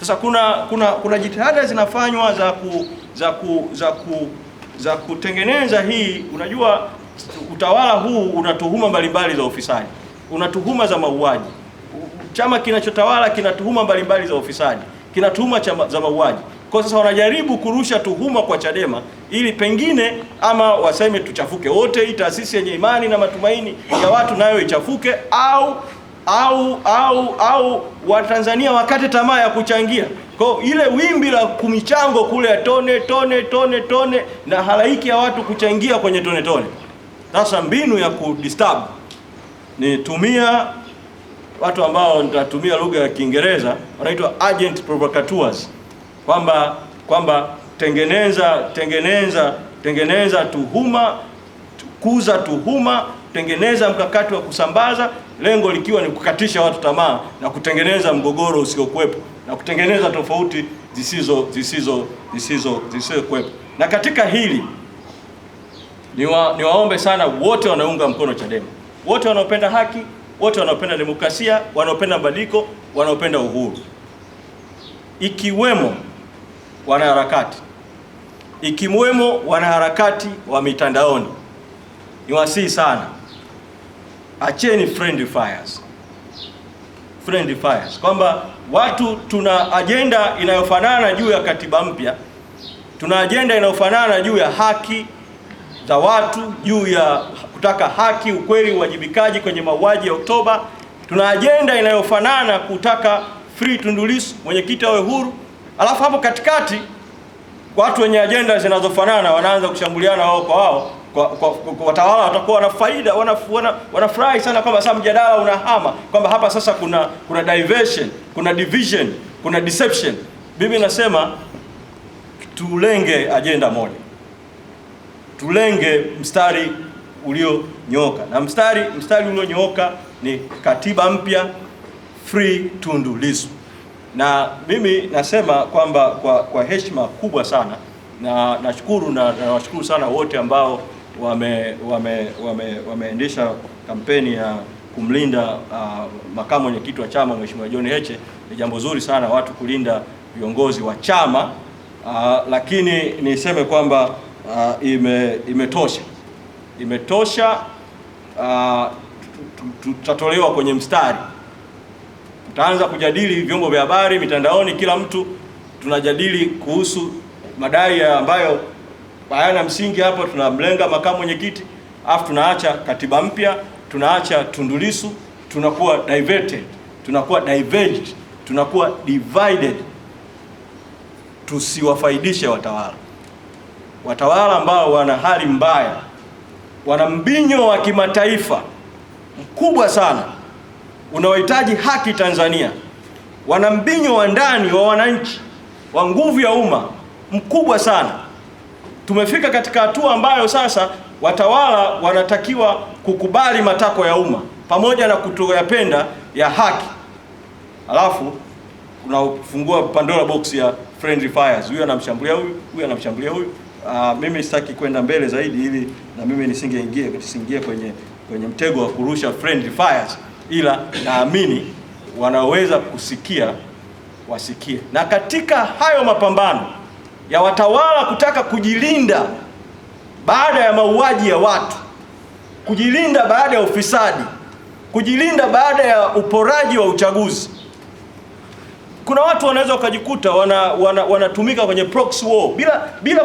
Sasa kuna jitihada zinafanywa za kutengeneza hii. Unajua utawala huu una tuhuma mbalimbali za ufisadi, una tuhuma za mauaji. Chama kinachotawala kina tuhuma mbalimbali za ufisadi, kina tuhuma za mauaji. Kwa sasa wanajaribu kurusha tuhuma kwa Chadema ili pengine ama waseme tuchafuke wote, hii taasisi yenye imani na matumaini ya watu nayo ichafuke, au Watanzania wakate tamaa ya kuchangia. Kwa ile wimbi la kumichango kule ya tone na halaiki ya watu kuchangia kwenye tone. Sasa mbinu ya kudisturb ni tumia watu ambao nitatumia lugha ya Kiingereza wanaitwa agent provocateurs, kwamba tengeneza tuhuma, kuza tuhuma, tengeneza mkakati wa kusambaza, lengo likiwa ni kukatisha watu tamaa na kutengeneza mgogoro usiokuwepo na kutengeneza tofauti zisizokuwepo. Na katika hili niwaombe sana wote wanaunga mkono Chadema, wote wanaopenda haki, wote wanaopenda demokrasia, wanaopenda mabadiliko, wanaopenda uhuru, ikiwemo wanaharakati wa mitandaoni. Niwasihi sana, acheni friendly fires, kwamba watu tuna ajenda inayofanana juu ya katiba mpya, tuna ajenda inayofanana juu ya haki za watu, juu ya kutaka haki, ukweli, uwajibikaji kwenye mauaji ya Oktoba. Tuna ajenda inayofanana kutaka free Tundu Lissu, mwenyekiti awe huru. Alafu hapo katikati watu wenye ajenda zinazofanana wanaanza kushambuliana wao kwa wao. Kwa watawala watakuwa wana faida, wanafurahi sana kwamba sasa mjadala unahama, kwamba hapa sasa kuna diversion, kuna division, kuna deception. Mimi nasema tulenge ajenda moja, tulenge mstari ulionyooka, na mstari ulionyooka ni katiba mpya, free Tundu Lissu. Na mimi nasema kwamba kwa heshima kubwa sana, na nashukuru na nawashukuru sana wote ambao wameendesha kampeni ya kumlinda makamu mwenyekiti wa chama Mheshimiwa John Heche. Ni jambo zuri sana watu kulinda viongozi wa chama, lakini niseme kwamba imetosha. Tutatolewa kwenye mstari, tutaanza kujadili vyombo vya habari, mitandaoni, kila mtu tunajadili kuhusu madai ambayo hayana msingi. Hapo tunamlenga makamu mwenyekiti, afu tunaacha katiba mpya, tunaacha Tundu Lissu, tunakuwa diverted, tunakuwa diverged, tunakuwa divided. Tusiwafaidishe watawala ambao wana hali mbaya, wana mbinyo wa kimataifa mkubwa sana unaohitaji haki Tanzania, wana mbinyo wa ndani wa wananchi wa nguvu ya umma mkubwa sana. Tumefika katika hatua ambayo sasa watawala wanatakiwa kukubali matakwa ya umma pamoja na kutoyapenda ya haki. Alafu tunafungua Pandora box ya friendly fires, huyu anamshambulia huyu anamshambulia huyu. Mimi sitaki kwenda mbele zaidi ili na mimi nisingie kwenye mtego wa kurusha friendly fires, ila naamini wanaweza kusikia wasikie. Na katika hayo mapambano ya watawala kutaka kujilinda baada ya mauaji ya watu, kujilinda baada ya ufisadi, kujilinda baada ya uporaji wa uchaguzi, kuna watu wanaweza wakajikuta wanatumika kwenye proxy war bila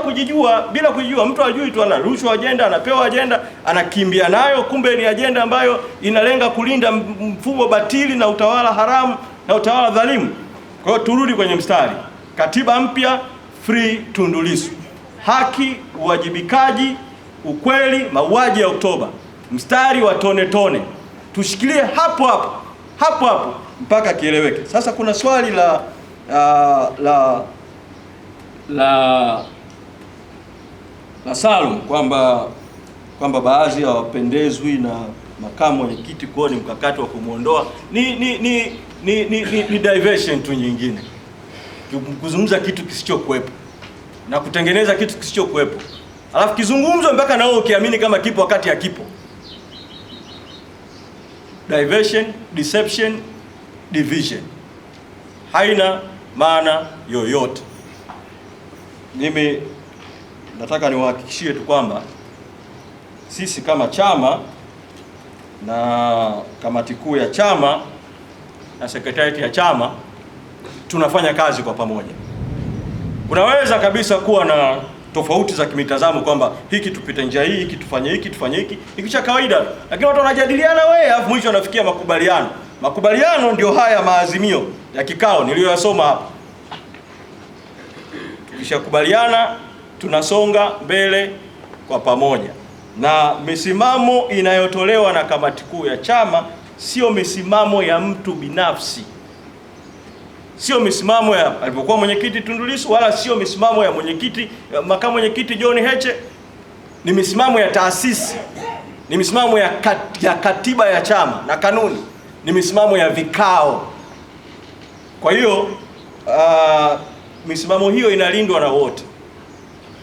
kujijua. Mtu hajui tu, anarushwa ajenda, anapewa ajenda, anakimbia nayo, kumbe ni ajenda ambayo inalenga kulinda mfumo batili na utawala haramu na utawala dhalimu. Kwa hiyo turudi kwenye mstari, katiba mpya, free Tundu Lissu, haki, uwajibikaji, ukweli, mauaji ya Oktoba, mstari wa tone. Tushikilie hapo mpaka kieleweke. Sasa kuna swali la Salum kwamba baadhi hawapendezwi na makamu mwenyekiti kwa ni mkakati wa kumuondoa. Ni diversion tu nyingine, kuzungumza kitu kisichokuwepo na kutengeneza kitu kisichokuwepo, alafu kizungumzo mpaka nao ukiamini kama kipo wakati hakipo. Diversion, deception, division haina maana yoyote. Mimi nataka niwahakikishie tu kwamba sisi kama chama na kamati kuu ya chama na sekretarieti ya chama tunafanya kazi kwa pamoja. Kunaweza kabisa kuwa na tofauti za kimitazamo kwamba hiki tupite njia hii, hiki tufanye hiki, tufanye hiki, hiki cha kawaida, lakini watu wanajadiliana alafu mwisho wanafikia makubaliano. Makubaliano ndio haya maazimio ya kikao niliyoyasoma hapa. Tukishakubaliana tunasonga mbele kwa pamoja, na misimamo inayotolewa na kamati kuu ya chama sio misimamo ya mtu binafsi, sio misimamo ya alipokuwa mwenyekiti Tundu Lissu, wala sio misimamo ya makamu mwenyekiti John Heche. Ni misimamo ya taasisi, ni misimamo ya katiba ya chama na kanuni, ni misimamo ya vikao. Kwa hiyo misimamo hiyo inalindwa na wote,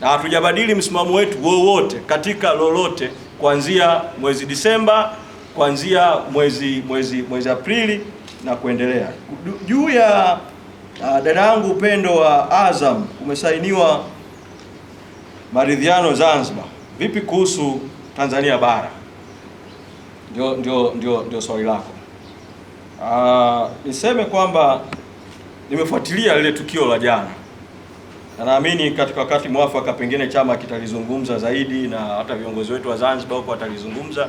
na hatujabadili msimamo wetu wowote katika lolote kuanzia mwezi Disemba, kuanzia mwezi Aprili na kuendelea. Juu ya dada yangu Upendo wa Azam, umesainiwa maridhiano Zanzibar. Vipi kuhusu Tanzania bara? Ndio swali lako. Niseme kwamba nimefuatilia lile tukio la jana, na naamini katika wakati mwafaka pengine chama kitalizungumza zaidi na hata viongozi wetu wa Zanzibar huko watalizungumza,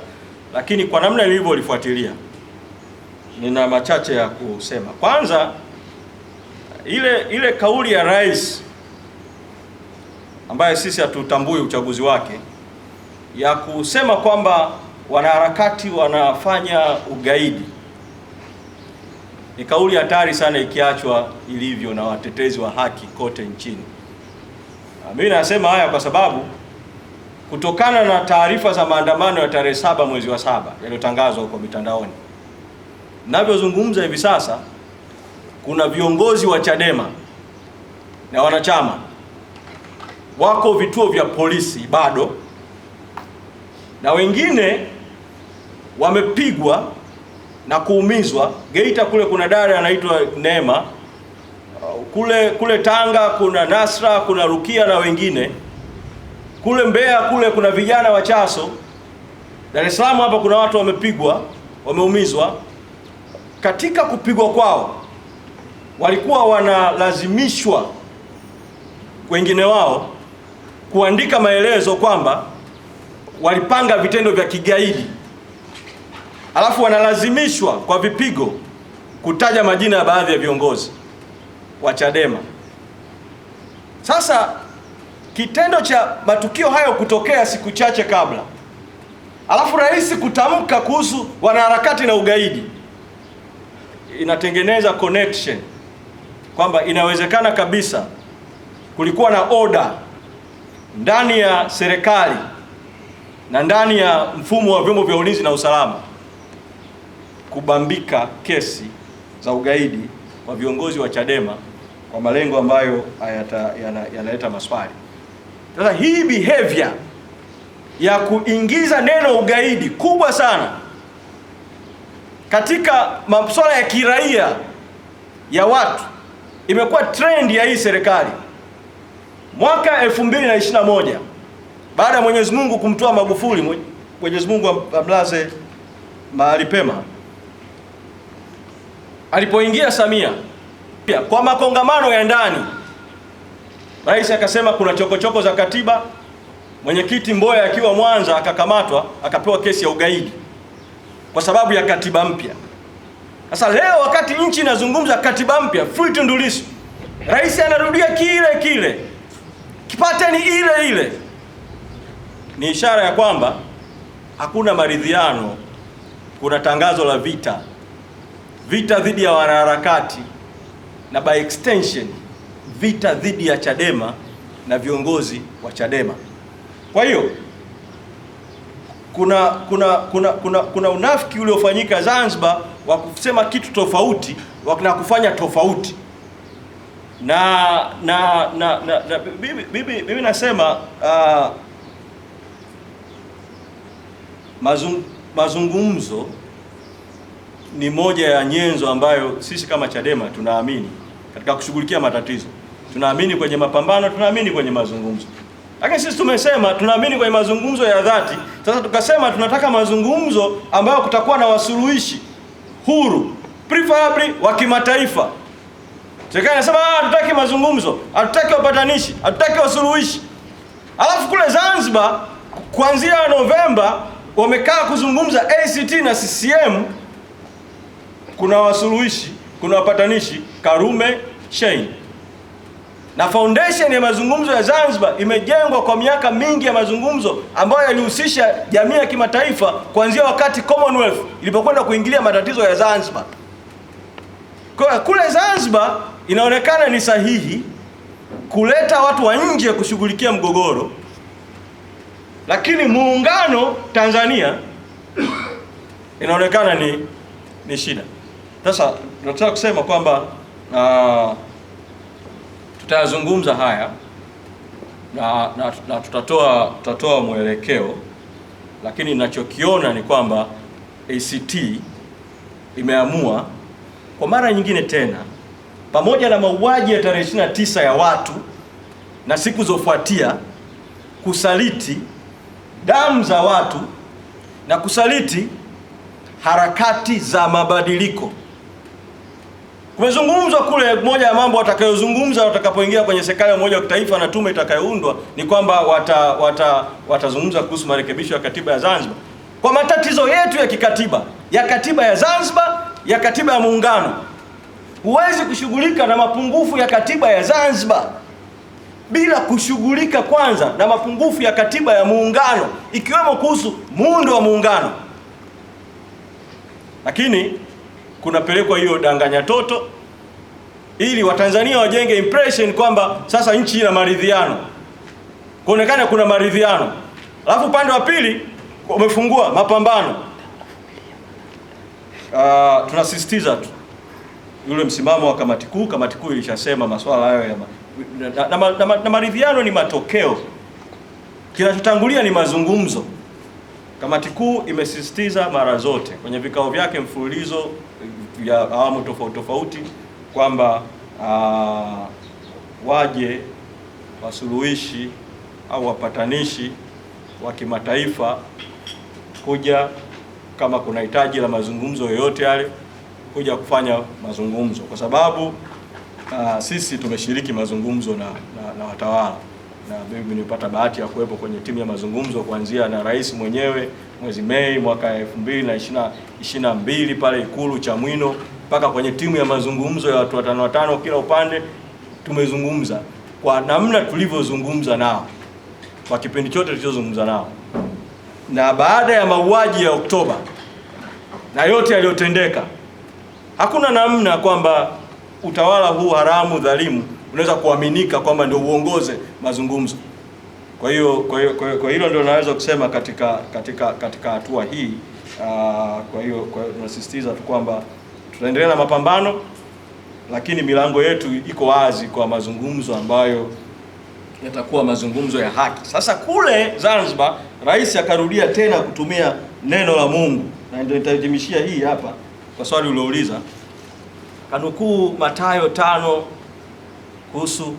lakini kwa namna nilivyolifuatilia nina machache ya kusema. Kwanza, ile kauli ya rais ambaye sisi hatutambui uchaguzi wake ya kusema kwamba wanaharakati wanafanya ugaidi ni kauli hatari sana ikiachwa ilivyo na watetezi wa haki kote nchini. Mimi nasema haya kwa sababu kutokana na taarifa za maandamano ya tarehe 7 mwezi wa 7 yaliyotangazwa huko mitandaoni, ninavyozungumza hivi sasa kuna viongozi wa Chadema na wanachama wako vituo vya polisi bado, na wengine wamepigwa na kuumizwa. Geita kule kuna dada anaitwa Neema, kule Tanga kuna Nasra, kuna Rukia na wengine. Kule Mbeya kule kuna vijana wa Chaso. Dar es Salaam hapa kuna watu wamepigwa, wameumizwa. Katika kupigwa kwao walikuwa wanalazimishwa wengine wao kuandika maelezo kwamba walipanga vitendo vya kigaidi, alafu wanalazimishwa kwa vipigo kutaja majina ya baadhi ya viongozi wa Chadema. Sasa kitendo cha matukio hayo kutokea siku chache kabla, alafu rais kutamka kuhusu wanaharakati na ugaidi, inatengeneza connection kwamba inawezekana kabisa kulikuwa na order ndani ya serikali na ndani ya mfumo wa vyombo vya ulinzi na usalama kubambika kesi za ugaidi kwa viongozi wa Chadema kwa malengo ambayo yanaleta maswali. Sasa hii behavior ya kuingiza neno ugaidi kubwa sana katika masuala ya kiraia ya watu imekuwa trend ya hii serikali. Mwaka 2021 baada ya Mwenyezi Mungu kumtoa Magufuli, Mwenyezi Mungu amlaze mahali pema, alipoingia Samia pia kwa makongamano ya ndani, rais akasema kuna chokochoko za katiba. Mwenyekiti Mboya akiwa Mwanza akakamatwa akapewa kesi ya ugaidi kwa sababu ya katiba mpya. Sasa leo wakati nchi inazungumza katiba mpya, free Tundu Lissu, rais anarudia kile kipateni ile. Ni ishara ya kwamba hakuna maridhiano, kuna tangazo la vita dhidi ya wanaharakati na by extension vita dhidi ya Chadema na viongozi wa Chadema. Kwa hiyo kuna unafiki uliofanyika Zanzibar wa kusema kitu tofauti na kufanya tofauti. Mimi nasema mazungumzo ni moja ya nyenzo ambayo sisi kama Chadema tunaamini katika kushughulikia matatizo. Tunaamini kwenye mapambano, tunaamini kwenye mazungumzo. Lakini sisi tumesema tunaamini kwenye mazungumzo ya dhati. Sasa tukasema tunataka mazungumzo ambayo kutakuwa na wasuluhishi huru, preferably wa kimataifa. Serikali inasema hatutaki mazungumzo, hatutaki wapatanishi, hatutaki wasuluhishi. Alafu kule Zanzibar kuanzia Novemba wamekaa kuzungumza ACT na CCM, kuna wasuluhishi, kuna wapatanishi, Karume, Shein. Na foundation ya mazungumzo ya Zanzibar imejengwa kwa miaka mingi ya mazungumzo ambayo yalihusisha jamii ya kimataifa kuanzia wakati Commonwealth ilipokwenda kuingilia matatizo ya Zanzibar. Kwa kule Zanzibar inaonekana ni sahihi kuleta watu wa nje kushughulikia mgogoro, lakini muungano Tanzania inaonekana ni shida. Sasa tunataka kusema kwamba tutayazungumza haya na tutatoa mwelekeo, lakini ninachokiona ni kwamba ACT imeamua kwa mara nyingine tena, pamoja na mauaji ya tarehe 29 ya watu na siku zofuatia, kusaliti damu za watu na kusaliti harakati za mabadiliko. Kumezungumzwa kule, moja ya mambo watakayozungumza watakapoingia kwenye serikali ya umoja wa kitaifa na tume itakayoundwa ni kwamba watazungumza kuhusu marekebisho ya katiba ya Zanzibar kwa matatizo yetu ya kikatiba, ya katiba ya Zanzibar, ya katiba ya muungano. Huwezi kushughulika na mapungufu ya katiba ya Zanzibar bila kushughulika kwanza na mapungufu ya katiba ya muungano, ikiwemo kuhusu muundo wa muungano. Lakini kunapelekwa hiyo danganya toto ili Watanzania wajenge impression kwamba sasa nchi ina maridhiano, kuonekana kuna maridhiano. Alafu upande wa pili umefungua mapambano. Tunasisitiza tu yule msimamo wa kamati kuu. Kamati kuu ilishasema masuala hayo ya na maridhiano ni matokeo, kinachotangulia ni mazungumzo. Kamati kuu imesisitiza mara zote kwenye vikao vyake mfululizo vya awamu tofauti tofauti kwamba waje wasuluhishi au wapatanishi wa kimataifa kuja, kama kuna hitaji la mazungumzo yoyote yale, kuja kufanya mazungumzo, kwa sababu sisi tumeshiriki mazungumzo na watawala, na mimi nilipata bahati ya kuwepo kwenye timu ya mazungumzo kuanzia na rais mwenyewe mwezi Mei mwaka 2022 pale Ikulu Chamwino, mpaka kwenye timu ya mazungumzo ya watu watano kila upande. Tumezungumza kwa namna tulivyozungumza nao kwa kipindi chote tulichozungumza nao, na baada ya mauaji ya Oktoba na yote yaliyotendeka, hakuna namna kwamba utawala huu haramu dhalimu unaweza kuaminika kwamba ndio uongoze mazungumzo. Kwa hiyo ndio naweza kusema katika hatua hii. Kwa hiyo tunasisitiza tu kwamba tutaendelea na mapambano, lakini milango yetu iko wazi kwa mazungumzo ambayo yatakuwa mazungumzo ya haki. Sasa kule Zanzibar rais akarudia tena kutumia neno la Mungu, na ndio nitahitimishia hii hapa kwa swali uliouliza. Kanukuu Mathayo 5 kuhusu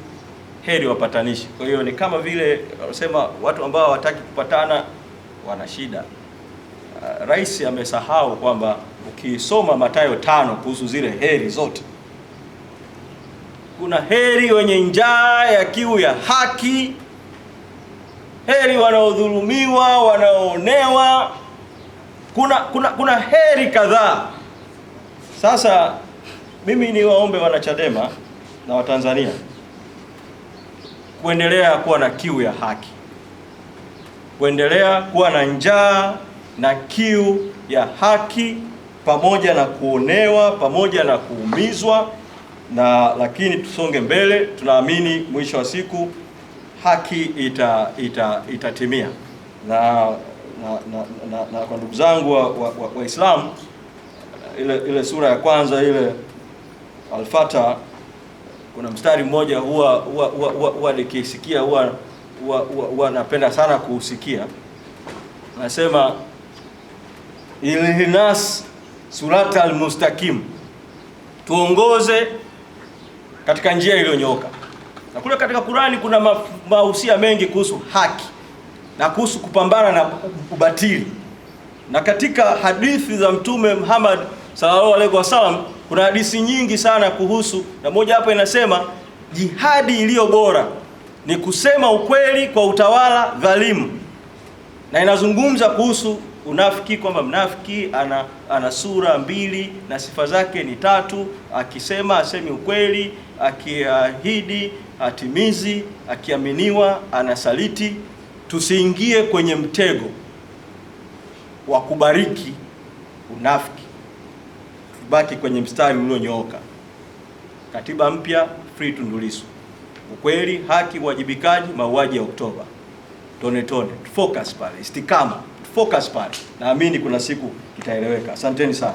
heri wapatanishi. Kwa hiyo ni kama vile wanasema watu ambao hawataki kupatana wana shida. Rais amesahau kwamba ukisoma Mathayo 5 kuhusu zile heri zote, kuna heri wenye njaa ya kiu ya haki, heri wanaodhulumiwa, wanaoonewa, kuna heri kadhaa. Sasa mimi ni waombe wanachadema na Watanzania kuendelea kuwa na kiu ya haki, kuendelea kuwa na njaa na kiu ya haki, pamoja na kuonewa, pamoja na kuumizwa, lakini tusonge mbele. Tunaamini mwisho wa siku haki itatimia. Na kwa ndugu zangu Waislamu, ile sura ya kwanza ile Al-Fatiha, kuna mstari mmoja huwa nikisikia huwa napenda sana kuusikia. Nasema Ihdinas Siratal Mustaqim, tuongoze katika njia iliyonyooka. Na kule katika Qur'ani kuna mahusia mengi kuhusu haki na kuhusu kupambana na ubatili. Na katika hadithi za Mtume Muhammad sallallahu alaihi wasallam kuna hadithi nyingi sana kuhusu, na moja hapa inasema jihadi iliyo bora ni kusema ukweli kwa utawala dhalimu, na inazungumza kuhusu unafiki, kwamba mnafiki ana sura mbili na sifa zake ni tatu: akisema asemi ukweli, akiahidi atimizi, akiaminiwa anasaliti. Tusiingie kwenye mtego wa kubariki unafiki, tubaki kwenye mstari ulionyooka. Katiba mpya, free Tundu Lissu, ukweli, haki, uwajibikaji, mauaji ya Oktoba, tone tone, focus pale, istikama, focus pale. Naamini kuna siku kitaeleweka. Asanteni sana.